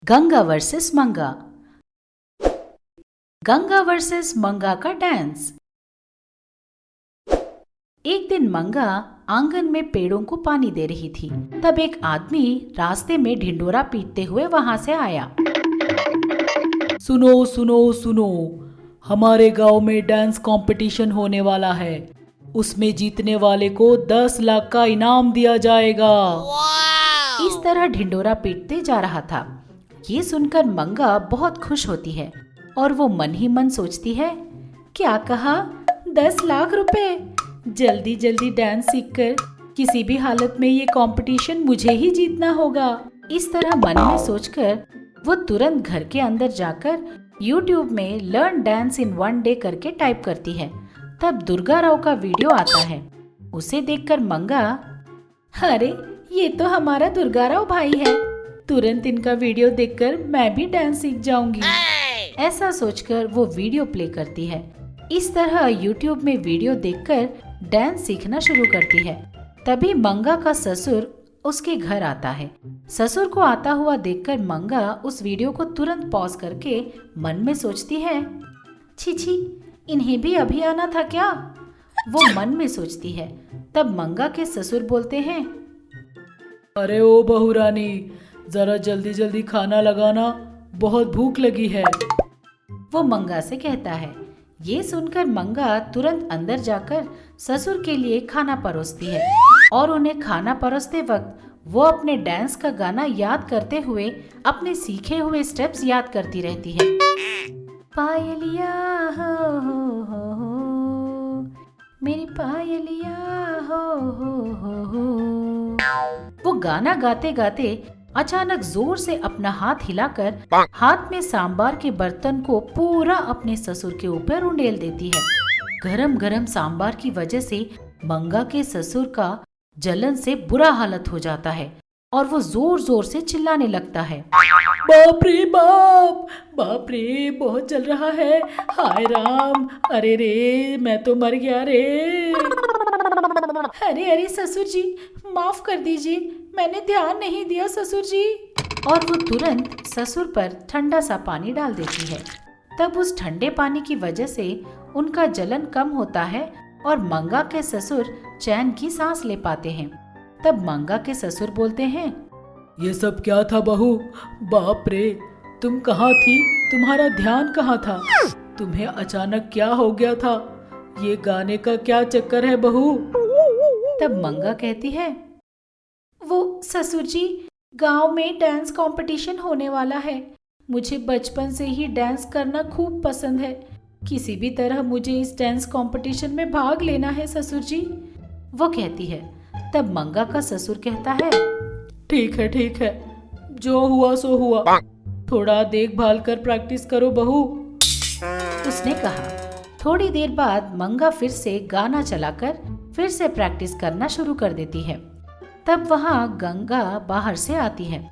Ganga versus मंगा। Ganga versus मंगा का डांस। एक दिन मंगा आंगन में पेड़ों को पानी दे रही थी। तब एक आदमी रास्ते में ढिंडोरा पीटते हुए वहां से आया। सुनो सुनो सुनो, हमारे गांव में डांस कंपटीशन होने वाला है। उसमें जीतने वाले को 10 लाख का इनाम दिया जाएगा। इस तरह ढिंडोरा पीटते जा रहा था। ये सुनकर मंगा बहुत खुश होती है और वो मन ही मन सोचती है, क्या कहा, 10 लाख रुपए। जल्दी जल्दी डांस सीखकर किसी भी हालत में ये कंपटीशन मुझे ही जीतना होगा। इस तरह मन में सोचकर वो तुरंत घर के अंदर जाकर YouTube में लर्न डांस इन 1 डे करके टाइप करती है। तब दुर्गा राव का वीडियो आता है। उसे देखकर मंगा, अरे ये तो हमारा दुर्गा राव भाई है, तुरंत इनका वीडियो देखकर मैं भी डांस सीख जाऊंगी। ऐसा सोचकर वो वीडियो प्ले करती है। इस तरह YouTube में वीडियो देखकर डांस सीखना शुरू करती है। तभी मंगा का ससुर उसके घर आता है। ससुर को आता हुआ देखकर मंगा उस वीडियो को तुरंत पॉज करके मन में सोचती है, छी छी, इन्हें भी अभी आना था क्या? वो मन में सोचती है। तब मंगा के ससुर बोलते हैं, अरे ओ बहू रानी, जरा जल्दी जल्दी खाना लगाना, बहुत भूख लगी है। वो मंगा से कहता है। ये सुनकर मंगा तुरंत अंदर जाकर ससुर के लिए खाना परोसती है और उन्हें खाना परोसते वक्त वो अपने डांस का गाना याद करते हुए अपने सीखे हुए स्टेप्स याद करती रहती है। पायलिया हो, मेरी पायलिया हो। वो गाना गाते गाते अचानक जोर से अपना हाथ हिलाकर हाथ में सांबार के बर्तन को पूरा अपने ससुर के ऊपर उंडेल देती है। गरम गरम सांबार की वजह से मंगा के ससुर का जलन से बुरा हालत हो जाता है और वो जोर जोर से चिल्लाने लगता है, बाप रे बाप, बाप रे, बहुत जल रहा है, हाय राम, अरे रे, मैं तो मर गया रे। अरे अरे ससुर जी, माफ कर दीजिए, मैंने ध्यान नहीं दिया ससुर जी। और वो तुरंत ससुर पर ठंडा सा पानी डाल देती है। तब उस ठंडे पानी की वजह से उनका जलन कम होता है और मंगा के ससुर चैन की सांस ले पाते हैं। तब मंगा के ससुर बोलते हैं, ये सब क्या था बहू? बाप रे, तुम कहाँ थी? तुम्हारा ध्यान कहाँ था? तुम्हें अचानक क्या हो गया था? ये गाने का क्या चक्कर है बहू? तब मंगा कहती है, वो ससुर जी, गांव में डांस कंपटीशन होने वाला है। मुझे बचपन से ही डांस करना खूब पसंद है। किसी भी तरह मुझे इस डांस कंपटीशन में भाग लेना है ससुर जी। वो कहती है। तब मंगा का ससुर कहता है, ठीक है, जो हुआ सो हुआ, थोड़ा देखभाल कर प्रैक्टिस करो बहू। उसने कहा। थोड़ी देर बाद मंगा फिर से गाना चलाकर फिर से प्रैक्टिस करना शुरू कर देती है। तब वहाँ गंगा बाहर से आती है।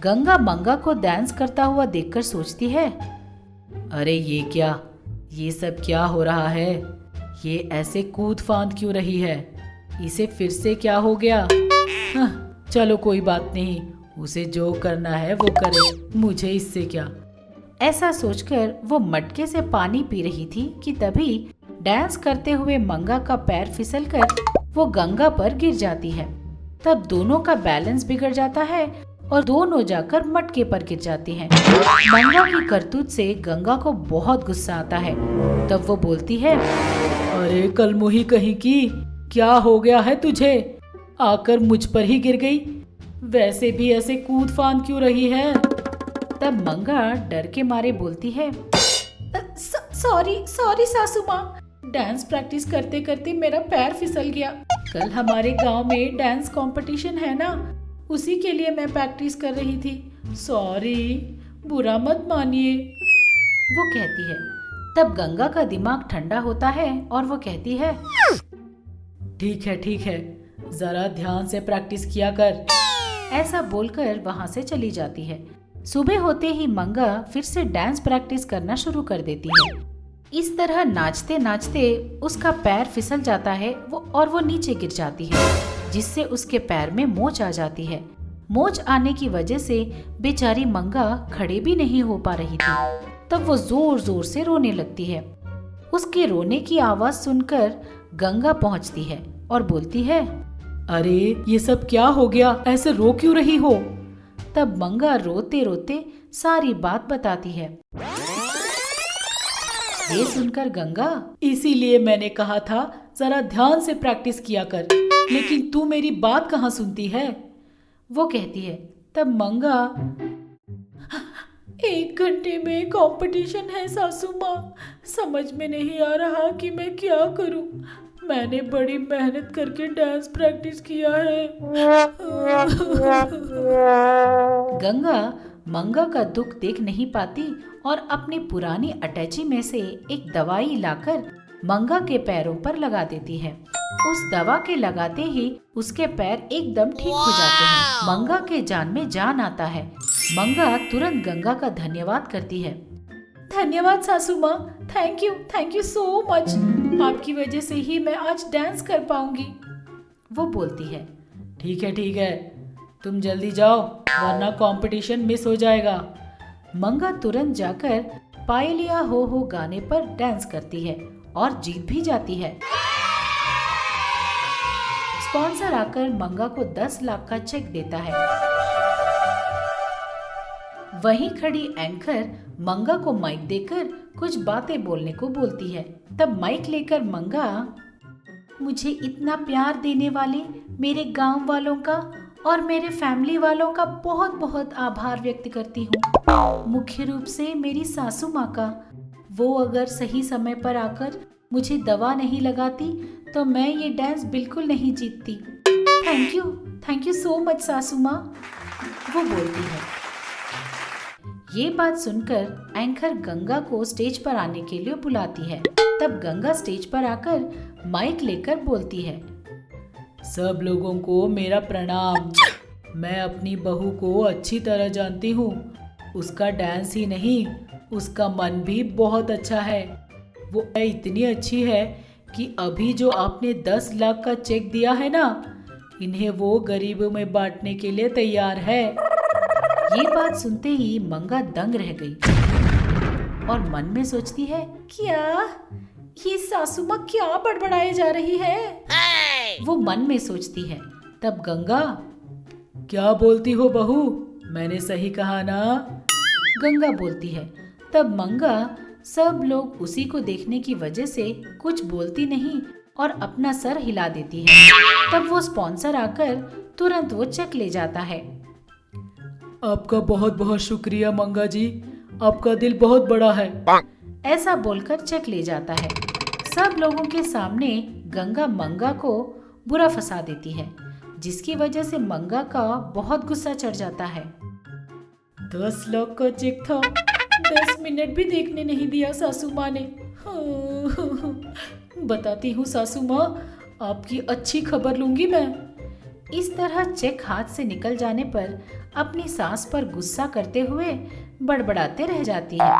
गंगा मंगा को डांस करता हुआ देखकर सोचती है, अरे ये क्या, ये सब क्या हो रहा है? ये ऐसे कूद फांद क्यों रही है? इसे फिर से क्या हो गया? चलो कोई बात नहीं, उसे जो करना है वो करे, मुझे इससे क्या। ऐसा सोचकर वो मटके से पानी पी रही थी कि तभी डांस करते हुए मंगा का पैर फिसलकर वो गंगा पर गिर जाती है। तब दोनों का बैलेंस बिगड़ जाता है और दोनों जाकर मटके पर गिर जाती हैं। मंगा की करतूत से गंगा को बहुत गुस्सा आता है। तब वो बोलती है, अरे कलमुही कहीं की, क्या हो गया है तुझे? आकर मुझ पर ही गिर गई। वैसे भी ऐसे कूद फांद क्यों रही है? तब मंगा डर के मारे बोलती है, सॉरी सासू माँ, डांस प्रैक्टिस करते करते मेरा पैर फिसल गया। कल हमारे गांव में डांस कंपटीशन है ना, उसी के लिए मैं प्रैक्टिस कर रही थी। सॉरी, बुरा मत मानिए, वो कहती है। तब गंगा का दिमाग ठंडा होता है और वो कहती है, ठीक है, जरा ध्यान से प्रैक्टिस किया कर। ऐसा बोलकर वहां से चली जाती है। सुबह होते ही मंगा फिर से डांस प्रैक्टिस करना शुरू कर देती है। इस तरह नाचते नाचते उसका पैर फिसल जाता है और वो नीचे गिर जाती है, जिससे उसके पैर में मोच आ जाती है। मोच आने की वजह से बेचारी मंगा खड़े भी नहीं हो पा रही थी। तब वो जोर जोर से रोने लगती है। उसके रोने की आवाज सुनकर गंगा पहुंचती है और बोलती है, अरे ये सब क्या हो गया, ऐसे रो क्यों रही हो? तब मंगा रोते रोते सारी बात बताती है। ये सुनकर गंगा, इसीलिए मैंने कहा था जरा ध्यान से प्रैक्टिस किया कर, लेकिन तू मेरी बात कहाँ सुनती है? वो कहती है। तब मंगा, 1 घंटे में कंपटीशन है सासू माँ, समझ में नहीं आ रहा कि मैं क्या करूं। मैंने बड़ी मेहनत करके डांस प्रैक्टिस किया है। गंगा मंगा का दुख देख नहीं पाती और अपनी पुरानी अटैची में से एक दवाई लाकर मंगा के पैरों पर लगा देती है। उस दवा के लगाते ही उसके पैर एकदम ठीक हो जाते हैं। मंगा के जान में जान आता है। मंगा तुरंत गंगा का धन्यवाद करती है। धन्यवाद सासू माँ, थैंक यू सो मच। आपकी वजह से ही मैं आज डांस कर पाऊंगी। वो बोलती है। ठीक है, तुम जल्दी जाओ वरना कंपटीशन मिस हो जाएगा। मंगा तुरंत जाकर पायलिया हो गाने पर डांस करती है और जीत भी जाती है। स्पॉन्सर आकर मंगा को 10 लाख का चेक देता है। वहीं खड़ी एंकर मंगा को माइक देकर कुछ बातें बोलने को बोलती है। तब माइक लेकर मंगा, मुझे इतना प्यार देने वाले मेरे गांव वालों का और मेरे फैमिली वालों का बहुत बहुत आभार व्यक्त करती हूँ। मुख्य रूप से मेरी सासू माँ का। वो अगर सही समय पर आकर मुझे दवा नहीं लगाती तो मैं ये डांस बिल्कुल नहीं जीतती। थैंक यू सो मच सासू माँ, वो बोलती है। ये बात सुनकर एंकर गंगा को स्टेज पर आने के लिए बुलाती है। तब गंगा स्टेज पर आकर माइक लेकर बोलती है, सब लोगों को मेरा प्रणाम। मैं अपनी बहू को अच्छी तरह जानती हूँ। उसका डांस ही नहीं, उसका मन भी बहुत अच्छा है। वो इतनी अच्छी है कि अभी जो आपने 10 लाख का चेक दिया है ना, इन्हें वो गरीबों में बांटने के लिए तैयार है। ये बात सुनते ही मंगा दंग रह गई और मन में सोचती है, क्या ये सासू माँ क्या बड़बड़ाए जा रही है? वो मन में सोचती है। तब गंगा, क्या बोलती हो बहू, मैंने सही कहा ना? गंगा बोलती है। तब मंगा सब लोग उसी को देखने की वजह से कुछ बोलती नहीं और अपना सर हिला देती है। तब वो स्पॉन्सर आकर तुरंत वो चेक ले जाता है। आपका बहुत बहुत शुक्रिया मंगा जी, आपका दिल बहुत बड़ा है। ऐसा बोलकर चेक ले जाता है। सब लोगों के सामने गंगा मंगा को बुरा फंसा देती है, जिसकी वजह से मंगा का बहुत गुस्सा चढ़ जाता है। 10 लाख का चेक था, 10 मिनट भी देखने नहीं दिया सासू माँ ने। बताती हूँ सासू माँ, आपकी अच्छी खबर लूंगी मैं। इस तरह चेक हाथ से निकल जाने पर अपनी सास पर गुस्सा करते हुए बड़बड़ाते रह जाती है।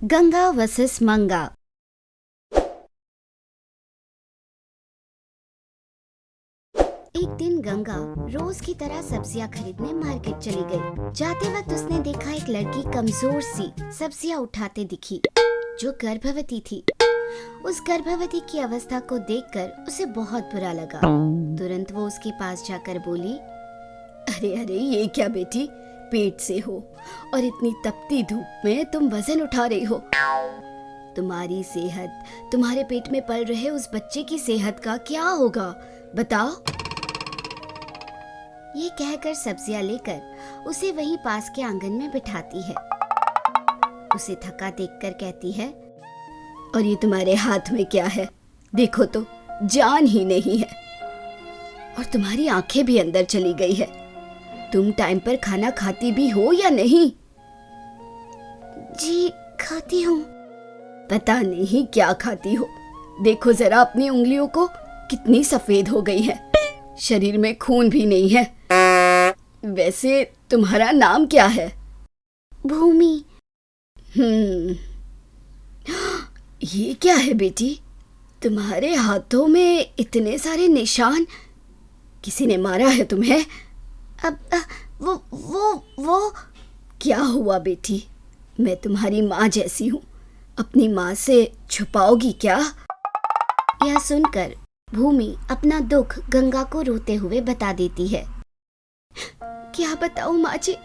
गंगा वर्सेस मंगा। एक दिन गंगा रोज की तरह सब्जियां खरीदने मार्केट चली गई। जाते वक्त उसने देखा एक लड़की कमजोर सी सब्जियां उठाते दिखी, जो गर्भवती थी। उस गर्भवती की अवस्था को देखकर उसे बहुत बुरा लगा। तुरंत वो उसके पास जाकर बोली, अरे ये क्या बेटी, पेट से हो और इतनी तपती धूप में तुम वजन उठा रही हो। तुम्हारी सेहत, तुम्हारे पेट में पल रहे उस बच्चे की सेहत का क्या होगा, बताओ। ये कहकर सब्जियां लेकर उसे वहीं पास के आंगन में बिठाती है। उसे थका देखकर कहती है, और ये तुम्हारे हाथ में क्या है, देखो तो जान ही नहीं है और तुम्हारी आंखें भी अंदर चली गई है। तुम टाइम पर खाना खाती भी हो या नहीं? जी खाती हूँ। पता नहीं क्या खाती हो, देखो जरा अपनी उंगलियों को, कितनी सफेद हो गई है, शरीर में खून भी नहीं है। वैसे तुम्हारा नाम क्या है? भूमि। ये क्या है बेटी? तुम्हारे हाथों में इतने सारे निशान। किसी ने मारा है तुम्हें? अब वो क्या हुआ बेटी? मैं तुम्हारी माँ जैसी हूँ, अपनी माँ से छुपाओगी क्या? यह सुनकर भूमि अपना दुख गंगा को रोते हुए बता देती है। क्या बताऊं माँ जी,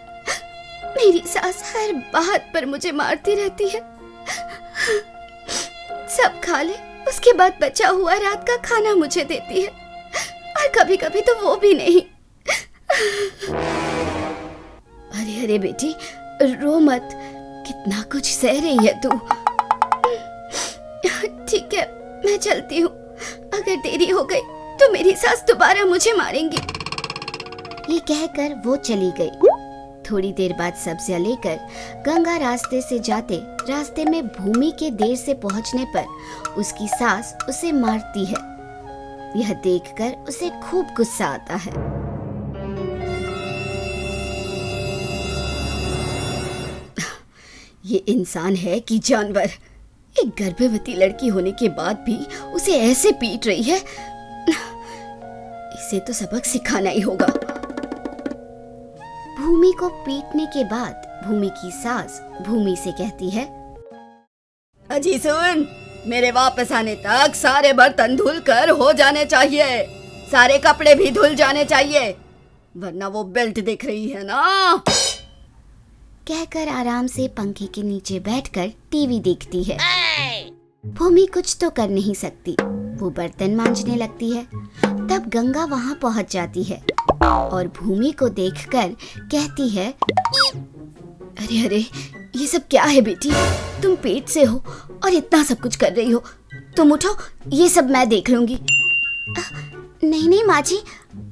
मेरी सास हर बात पर मुझे मारती रहती है। सब खा ले, उसके बाद बचा हुआ रात का खाना मुझे देती है, और कभी कभी तो वो भी नहीं। अरे अरे बेटी, रो मत, कितना कुछ सह रही है तू। ठीक है, मैं चलती हूँ। अगर देरी हो गई तो मेरी सास दोबारा मुझे मारेंगी। ये कहकर वो चली गई। थोड़ी देर बाद सब्जियां लेकर गंगा रास्ते से जाते रास्ते में भूमि के देर से पहुंचने पर उसकी सास उसे मारती है। यह देखकर उसे खूब गुस्सा आता है। ये इंसान है कि जानवर? एक गर्भवती लड़की होने के बाद भी उसे ऐसे पीट रही है। इसे तो सबक सिखाना ही होगा। भूमि को पीटने के बाद भूमि की सास भूमि से कहती है, अजी सुन, मेरे वापस आने तक सारे बर्तन धुल कर हो जाने चाहिए, सारे कपड़े भी धुल जाने चाहिए, वरना वो बेल्ट दिख रही है ना। कहकर आराम से पंखे के नीचे बैठकर टीवी देखती है। भूमि कुछ तो कर नहीं सकती, वो बर्तन मांजने लगती है। तब गंगा वहां पहुंच जाती है और भूमि को देखकर कहती है, अरे अरे, ये सब क्या है बेटी? तुम पेट से हो और इतना सब कुछ कर रही हो। तुम उठो, ये सब मैं देख लूंगी। नहीं नहीं माँ जी,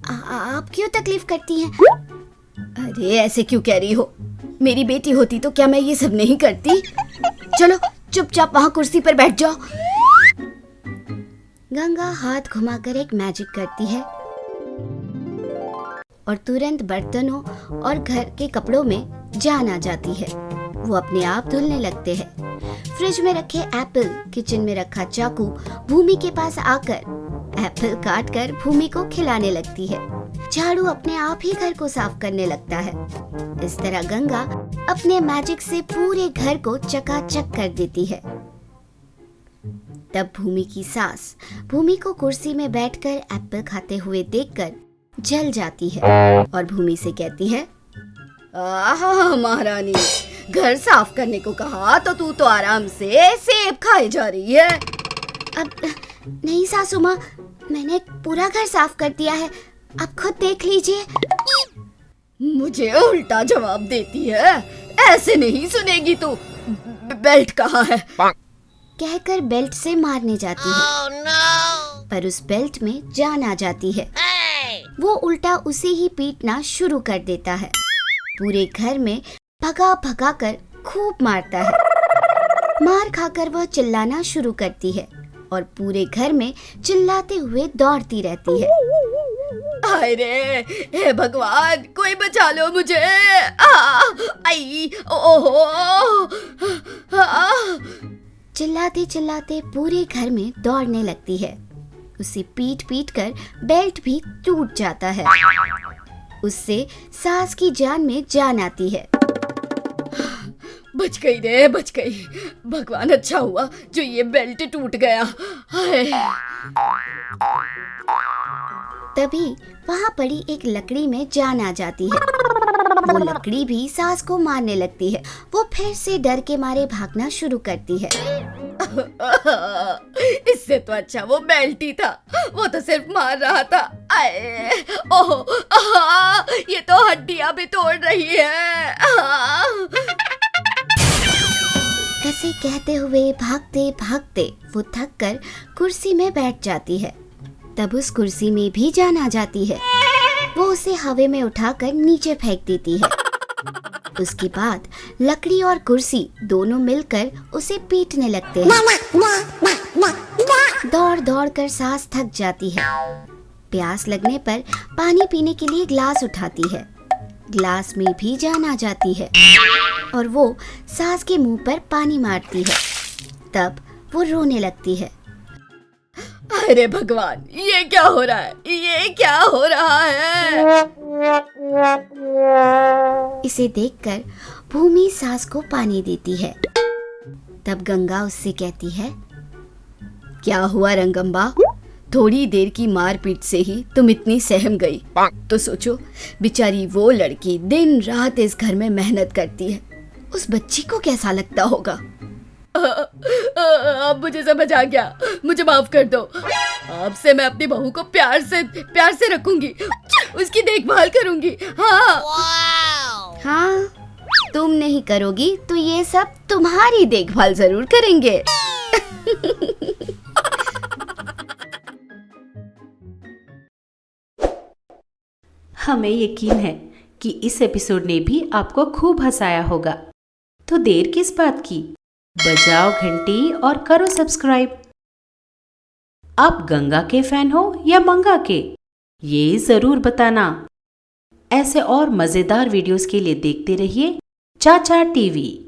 आप क्यों तकलीफ करती हैं? अरे ऐसे क्यों कह रही हो? मेरी बेटी होती तो क्या मैं ये सब नहीं करती? चलो चुपचाप वहां कुर्सी पर बैठ जाओ। गंगा हाथ घुमाकर एक मैजिक करती है और तुरंत बर्तनों और घर के कपड़ों में जान आ जाती है। वो अपने आप धुलने लगते हैं। फ्रिज में रखे एप्पल, किचन में रखा चाकू भूमि के पास आकर एप्पल काट कर भूमि को खिलाने लगती है। झाड़ू अपने आप ही घर को साफ करने लगता है। इस तरह गंगा अपने मैजिक से पूरे घर को चकाचक कर देती है। तब भूमि की सास भूमि को कुर्सी में बैठकर एप्पल खाते हुए देखकर जल जाती है और भूमि से कहती है, आहा महारानी, घर साफ करने को कहा तो तू तो आराम से सेब खाए जा रही है। अब नहीं सासू माँ, मैंने पूरा घर साफ कर दिया है, आप खुद देख लीजिए। मुझे उल्टा जवाब देती है, ऐसे नहीं सुनेगी तू। बेल्ट कहाँ है? कहकर बेल्ट से मारने जाती है। पर उस बेल्ट में जान आ जाती है। वो उल्टा उसे ही पीटना शुरू कर देता है। पूरे घर में भगा भगा कर खूब मारता है। मार खाकर वह चिल्लाना शुरू करती है और पूरे घर में चिल्लाते हुए दौड़ती रहती है। हाय रे, हे भगवान, कोई बचा लो मुझे। आई, ओहो। चिल्लाते चिल्लाते पूरे घर में दौड़ने लगती है। उसे पीट पीट कर बेल्ट भी टूट जाता है। उससे सास की जान में जान आती है। बच गई रे, बच गई। भगवान अच्छा हुआ जो ये बेल्ट टूट गया। हाय। तभी वहाँ पड़ी एक लकड़ी में जान आ जाती है। वो लकड़ी भी सास को मारने लगती है। वो फिर से डर के मारे भागना शुरू करती है। इससे तो अच्छा वो बेल्ट ही था, वो तो सिर्फ मार रहा था। आए, ओह, ये तो हड्डियां भी तोड़ रही है। ऐसे कहते हुए भागते भागते वो थक कर कुर्सी में बैठ जाती है। तब उस कुर्सी में भी जान आ जाती है। वो उसे हवा में उठाकर नीचे फेंक देती है। उसके बाद लकड़ी और कुर्सी दोनों मिलकर उसे पीटने लगते हैं। दौड़ दौड़ कर सास थक जाती है। प्यास लगने पर पानी पीने के लिए ग्लास उठाती है। ग्लास में भी जान आ जाती है और वो सास के मुंह पर पानी मारती है। तब वो रोने लगती है। अरे भगवान, ये क्या हो रहा है, ये क्या हो रहा है। इसे देखकर भूमि सास को पानी देती है। तब गंगा उससे कहती है, क्या हुआ रंगम्बा, थोड़ी देर की मारपीट से ही तुम इतनी सहम गई। तो सोचो, बेचारी वो लड़की दिन रात इस घर में मेहनत करती है, उस बच्ची को कैसा लगता होगा। अब मुझे समझ आ गया, मुझे माफ कर दो। अब से मैं अपनी बहू को प्यार से रखूंगी, उसकी देखभाल करूंगी। हाँ, तुम नहीं करोगी तो ये सब तुम्हारी देखभाल जरूर करेंगे। हमें यकीन है कि इस एपिसोड ने भी आपको खूब हंसाया होगा। तो देर किस बात की, बजाओ घंटी और करो सब्सक्राइब। आप गंगा के फैन हो या मंगा के, ये जरूर बताना। ऐसे और मजेदार वीडियोस के लिए देखते रहिए चाचा टीवी।